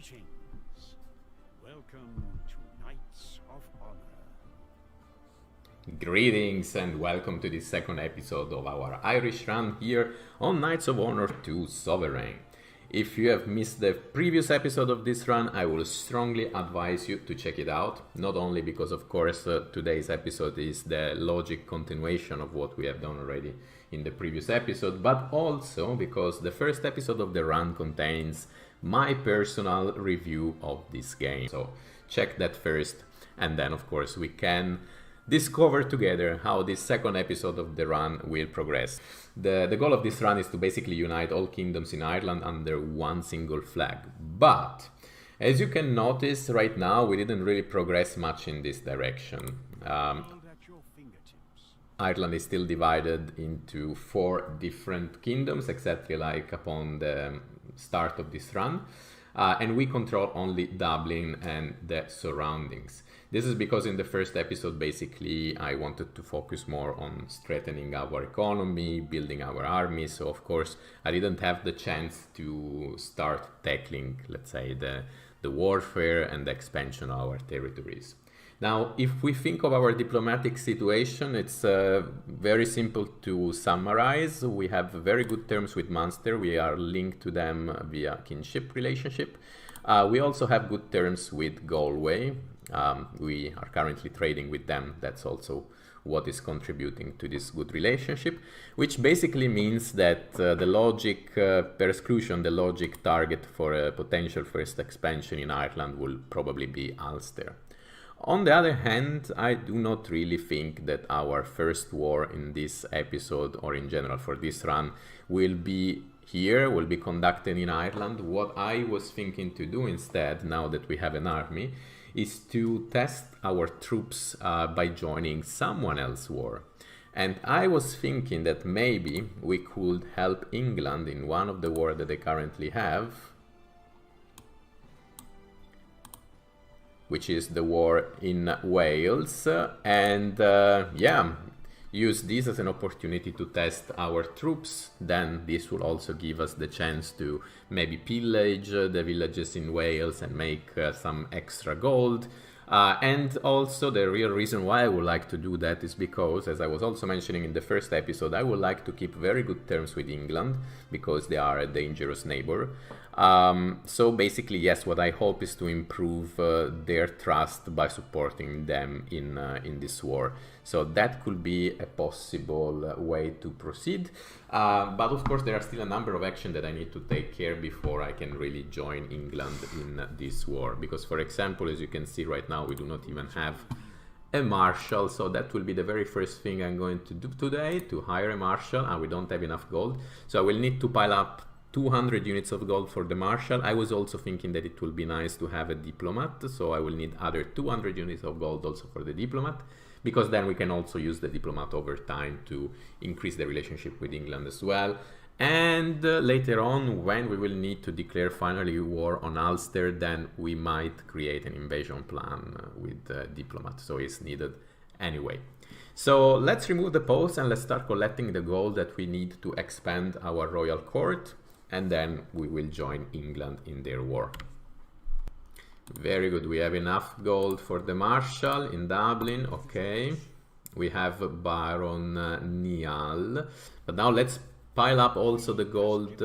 Greetings. Welcome to Knights of Honor. Greetings and welcome to the second episode of our Irish run here on Knights of Honor 2 Sovereign. If you have missed the previous episode of this run, I will strongly advise you to check it out. Not only because, of course, today's episode is the logic continuation of what we have done already in the previous episode, but also because the first episode of the run contains my personal review of this game. So check that first, and then, of course, we can discover together how this second episode of the run will progress. The goal of this run is to basically unite all kingdoms in Ireland under one single flag. But as you can notice right now, we didn't really progress much in this direction. Ireland is still divided into 4 different kingdoms, exactly like upon the start of this run. And we control only Dublin and the surroundings. This is because in the first episode, basically, I wanted to focus more on strengthening our economy, building our army. So, of course, I didn't have the chance to start tackling, let's say, the warfare and the expansion of our territories. Now, if we think of our diplomatic situation, it's very simple to summarize. We have very good terms with Munster. We are linked to them via kinship relationship. We also have good terms with Galway. We are currently trading with them. That's also what is contributing to this good relationship, which basically means that the logic per exclusion, the logic target for a potential first expansion in Ireland will probably be Ulster. On the other hand, I do not really think that our first war in this episode, or in general for this run, will be here, will be conducted in Ireland. What I was thinking to do instead, now that we have an army, is to test our troops by joining someone else's war. And I was thinking that maybe we could help England in one of the wars that they currently have, which is the war in Wales, and use this as an opportunity to test our troops. Then this will also give us the chance to maybe pillage the villages in Wales and make some extra gold. And also the real reason why I would like to do that is because, as I was also mentioning in the first episode, I would like to keep very good terms with England because they are a dangerous neighbor. So basically, yes, what I hope is to improve their trust by supporting them in this war. So that could be a possible way to proceed. But of course, there are still a number of actions that I need to take care before I can really join England in this war. Because, for example, as you can see right now, we do not even have a marshal. So that will be the very first thing I'm going to do today, to hire a marshal. And we don't have enough gold. So I will need to pile up 200 units of gold for the marshal. I was also thinking that it will be nice to have a diplomat, so I will need other 200 units of gold also for the diplomat, because then we can also use the diplomat over time to increase the relationship with England as well. And later on, when we will need to declare finally war on Ulster, then we might create an invasion plan with the diplomat, so it's needed anyway. So let's remove the post and let's start collecting the gold that we need to expand our royal court. And then we will join England in their war. Very good, we have enough gold for the marshal in Dublin, okay. We have Baron Niall. But now let's pile up also the gold.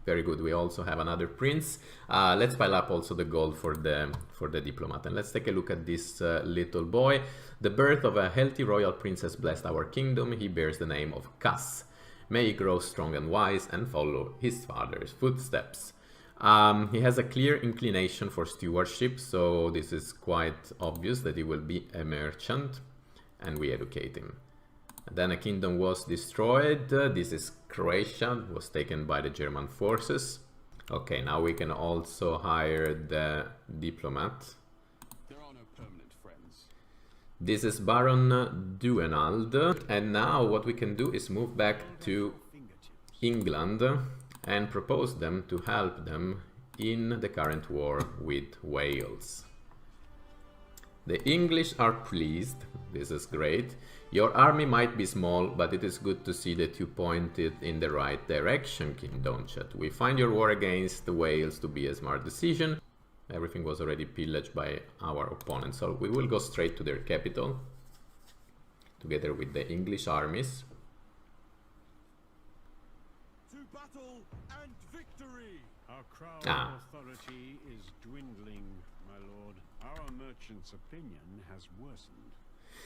Very good, we also have another prince. Let's pile up also the gold for the diplomat. And let's take a look at this little boy. The birth of a healthy royal prince has blessed our kingdom. He bears the name of Cass. May he grow strong and wise and follow his father's footsteps. He has a clear inclination for stewardship, so this is quite obvious that he will be a merchant, and we educate him. Then a kingdom was destroyed. This is Croatia, was taken by the German forces. Okay, now we can also hire the diplomat. This is Baron Duenald, and now what we can do is move back to England and propose them to help them in the current war with Wales. The English are pleased. This is great. Your army might be small, but it is good to see that you pointed in the right direction, King Donchat. We find your war against the Wales to be a smart decision. Everything was already pillaged by our opponent, so we will go straight to their capital, together with the English armies. To battle and victory! Our crowd authority is dwindling, my lord. Our merchant's opinion has worsened.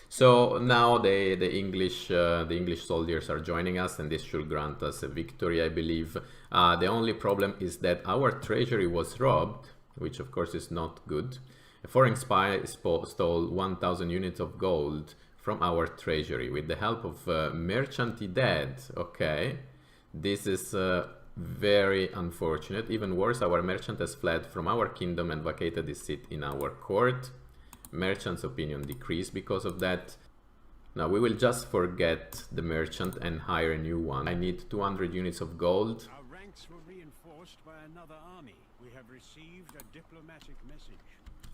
So now the English soldiers are joining us, and this should grant us a victory, I believe. The only problem is that our treasury was robbed, which of course is not good. A foreign spy stole 1,000 units of gold from our treasury with the help of merchant dead. Okay, this is very unfortunate. Even worse, our merchant has fled from our kingdom and vacated his seat in our court. Merchant's opinion decreased because of that. Now we will just forget the merchant and hire a new one. I need 200 units of gold. Our ranks were reinforced by another army. We have received a diplomatic message.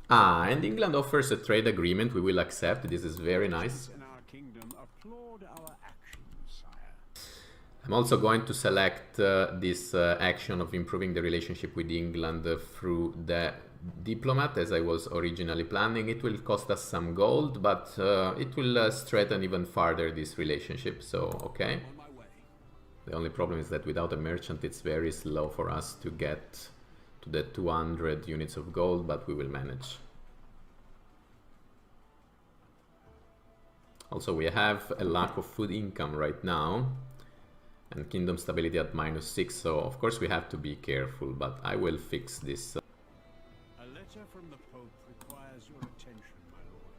And England offers a trade agreement. We will accept. This is very nice. In our kingdom, applaud our actions, sire. I'm also going to select this action of improving the relationship with England through the diplomat, as I was originally planning. It will cost us some gold, but it will strengthen even further this relationship, so okay. On my way. The only problem is that without a merchant it's very slow for us to get to the 200 units of gold, but we will manage. Also, we have a lack of food income right now, and kingdom stability at -6, so of course we have to be careful, but I will fix this. A letter from the Pope requires your attention, my lord.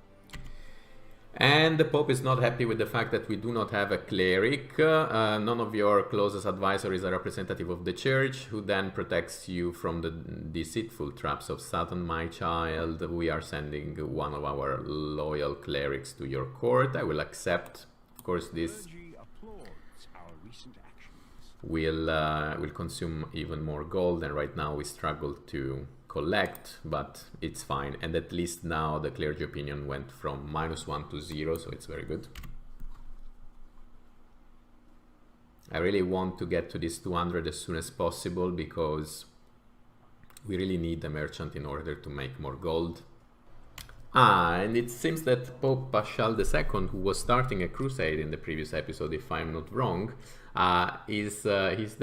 And the Pope is not happy with the fact that we do not have a cleric. None of your closest advisors is a representative of the church, who then protects you from the deceitful traps of Satan, my child. We are sending one of our loyal clerics to your court. I will accept. Of course, this Clergy applauds our recent actions. will consume even more gold, and right now we struggle to collect, but it's fine. And at least now the clergy opinion went from -1 to 0, so it's very good. I really want to get to this 200 as soon as possible, because we really need a merchant in order to make more gold. And it seems that Pope Paschal II, who was starting a crusade in the previous episode, if I'm not wrong, he's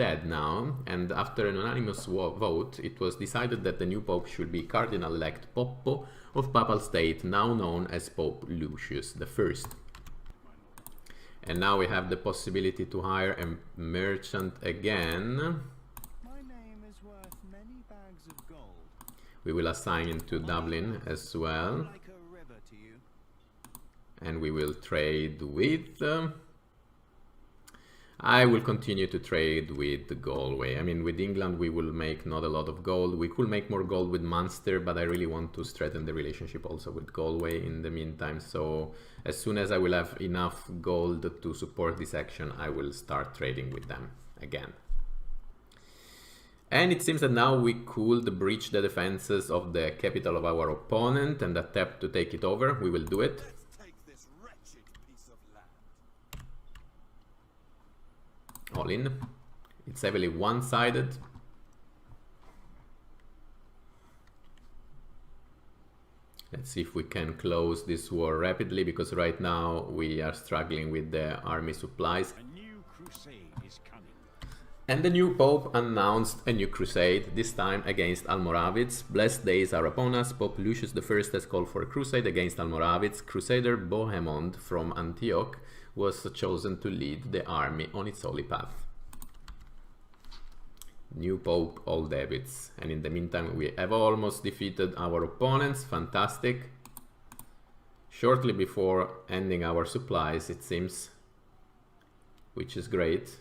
dead now. And after an unanimous vote, it was decided that the new Pope should be Cardinal-elect Poppo of Papal State, now known as Pope Lucius I. And now we have the possibility to hire a merchant again. My name is worth many bags of gold. We will assign him to Dublin as well. Like a river to you. And we will trade with... I will continue to trade with Galway. I mean, with England we will make not a lot of gold. We could make more gold with Munster, but I really want to strengthen the relationship also with Galway in the meantime. So as soon as I will have enough gold to support this action, I will start trading with them again. And it seems that now we could breach the defenses of the capital of our opponent and attempt to take it over. We will do it. All in. It's heavily one-sided. Let's see if we can close this war rapidly, because right now we are struggling with the army supplies. A new crusade is coming. And the new Pope announced a new crusade, this time against Almoravids. Blessed days are upon us. Pope Lucius I has called for a crusade against Almoravids. Crusader Bohemond from Antioch was chosen to lead the army on its holy path. New Pope, all debits. And in the meantime we have almost defeated our opponents. Fantastic. Shortly before ending our supplies, it seems, which is great.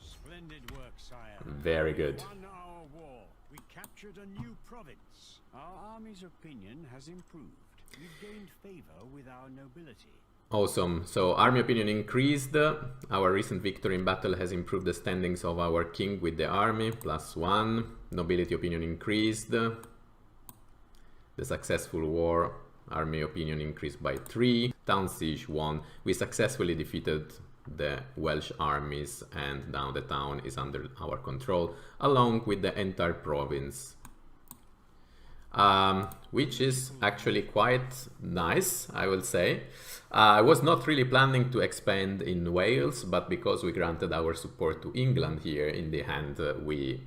Splendid work, sire. Very good. We won our war. We captured a new province. Our army's opinion has improved. We've gained favor with our nobility. Awesome. So army opinion increased. Our recent victory in battle has improved the standings of our king with the army, +1. Nobility opinion increased. The successful war, army opinion increased by 3. Town siege won. We successfully defeated the Welsh armies and now the town is under our control, along with the entire province. Which is actually quite nice, I will say. I was not really planning to expand in Wales, but because we granted our support to England here in the hand, we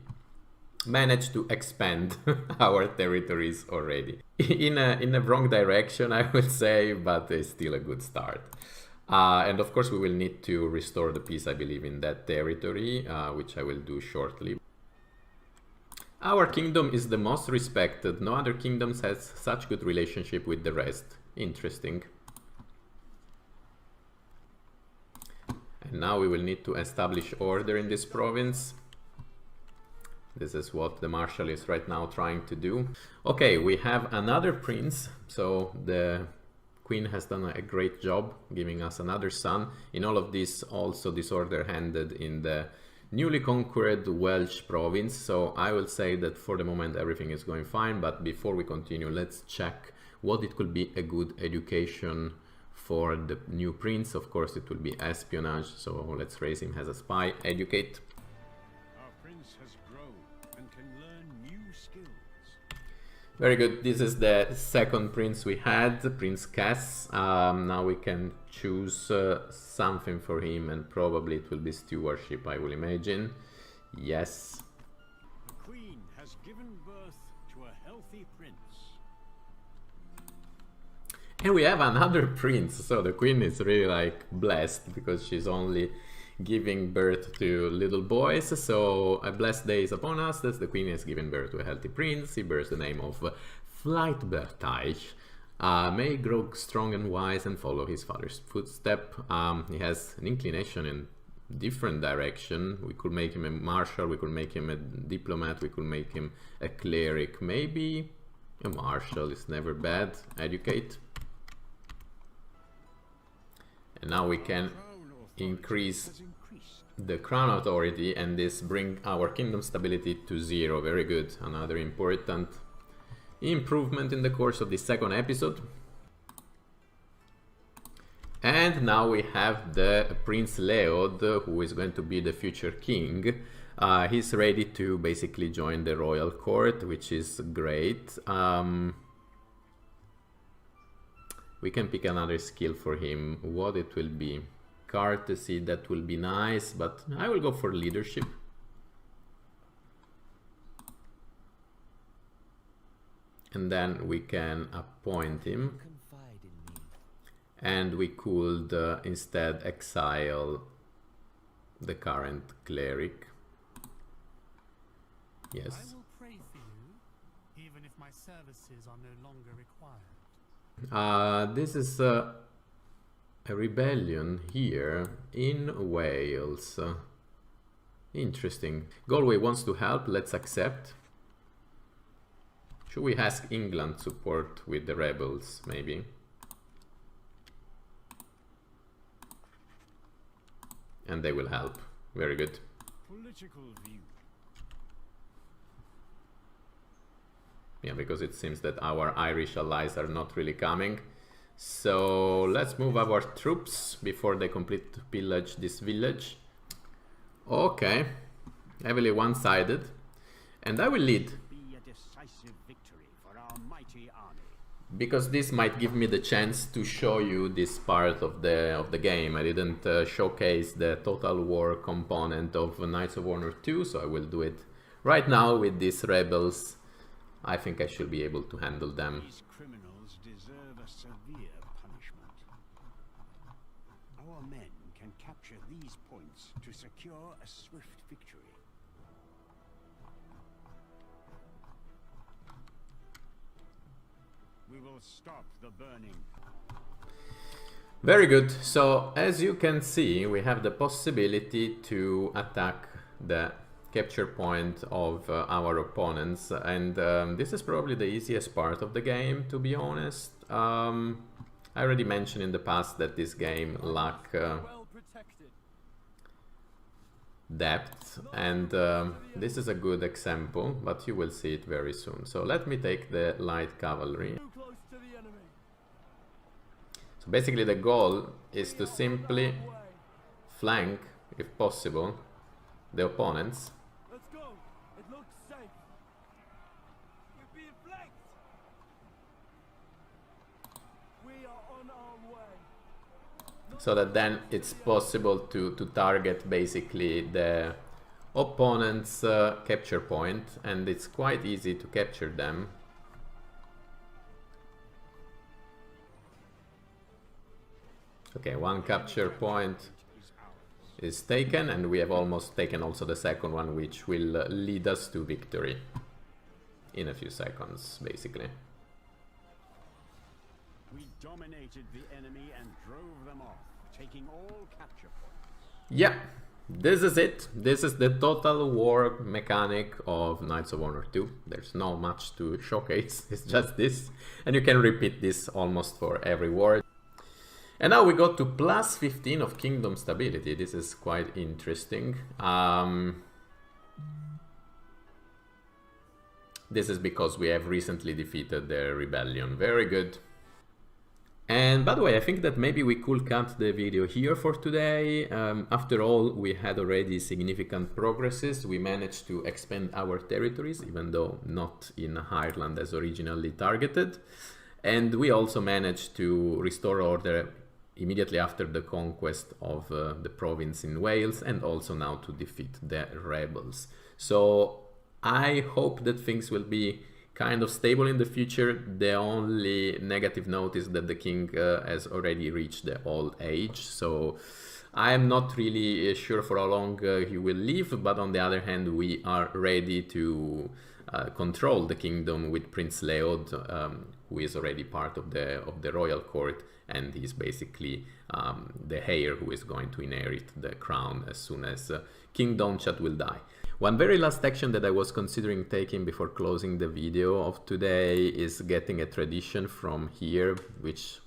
managed to expand our territories already. In a wrong direction, I would say, but it's still a good start. And of course we will need to restore the peace, I believe, in that territory, which I will do shortly. Our kingdom is the most respected. No other kingdoms has such good relationship with the rest. Interesting. And now we will need to establish order in this province. This is what the marshal is right now trying to do. Okay, we have another prince. So the queen has done a great job giving us another son. In all of this, also disorder handed in the newly conquered Welsh province. So I will say that for the moment everything is going fine, but before we continue, let's check what it could be a good education for the new prince. Of course it will be espionage, so let's raise him as a spy. Educate. Our prince has grown and can learn new skills. Very good. This is the second prince we had, Prince Cass. Now we can choose something for him, and probably it will be stewardship, I will imagine. Yes. The queen has given birth to a healthy prince. And we have another prince, so the queen is really like blessed because she's only giving birth to little boys. So a blessed day is upon us that the queen has given birth to a healthy prince. He bears the name of Flightbertage. May grow strong and wise and follow his father's footstep. He has an inclination in different direction. We could make him a marshal, we could make him a diplomat, we could make him a cleric. Maybe a marshal is never bad. Educate. And now we can increase the crown authority, and this bring our kingdom stability to 0. Very good. Another important improvement in the course of the second episode. And now we have the Prince Leod, who is going to be the future king. He's ready to basically join the royal court, which is great. We can pick another skill for him. What it will be? Courtesy, that will be nice, but I will go for leadership. And then we can appoint him. And we could instead exile the current cleric. Yes. I will pray for you, even if my services are no longer required. This is a rebellion here in Wales. Interesting. Galway wants to help. Let's accept. Should we ask England support with the rebels, maybe? And they will help. Very good. Political view. Yeah, because it seems that our Irish allies are not really coming. So let's move our troops before they complete pillage this village. Okay, heavily one-sided. And I will lead. Be a decisive victory for our mighty army. Because this might give me the chance to show you this part of the game. I didn't showcase the Total War component of Knights of Honor 2, so I will do it right now with these rebels. I think I should be able to handle them. These criminals deserve a severe punishment. Our men can capture these points to secure a swift victory. We will stop the burning. Very good. So as you can see, we have the possibility to attack the capture point of our opponents, and this is probably the easiest part of the game, to be honest. I already mentioned in the past that this game lacks Well protected. depth, and this is a good example, but you will see it very soon. So let me take the light cavalry. Too close to the enemy. So basically the goal is to simply Way. flank, if possible, the opponents. Let's go. It looks safe. We're being flanked. We are on our way. So that then it's possible to target basically the opponent's capture point, and it's quite easy to capture them. Okay, one capture point is taken, and we have almost taken also the second one, which will lead us to victory in a few seconds, basically. We dominated the enemy and drove them off, taking all capture points. Yeah, this is it. This is the total war mechanic of Knights of Honor 2. There's not much to showcase, it's just this. And you can repeat this almost for every war. And now we go to plus 15 of kingdom stability. This is quite interesting. This is because we have recently defeated the rebellion. Very good. And by the way, I think that maybe we could cut the video here for today. After all, we had already significant progresses. We managed to expand our territories, even though not in Ireland as originally targeted. And we also managed to restore order immediately after the conquest of the province in Wales, and also now to defeat the rebels. So I hope that things will be kind of stable in the future. The only negative note is that the king has already reached the old age, so I am not really sure for how long he will live, but on the other hand we are ready to control the kingdom with Prince Leod, who is already part of the royal court, and he's basically the heir who is going to inherit the crown as soon as King Donchat will die. One very last action that I was considering taking before closing the video of today is getting a tradition from here, which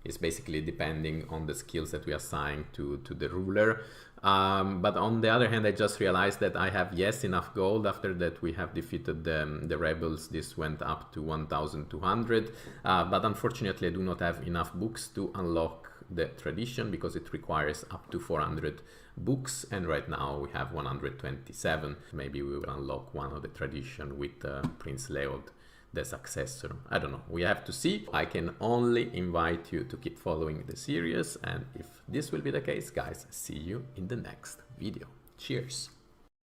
is basically depending on the skills that we assign to the ruler. But on the other hand, I just realized that I have, yes, enough gold. After that we have defeated the rebels. This went up to 1,200, but unfortunately I do not have enough books to unlock the tradition, because it requires up to 400 books, and right now we have 127. Maybe we will unlock one of the tradition with Prince Leod, the successor. I don't know, we have to see. I can only invite you to keep following the series, and if this will be the case, guys, see you in the next video. Cheers.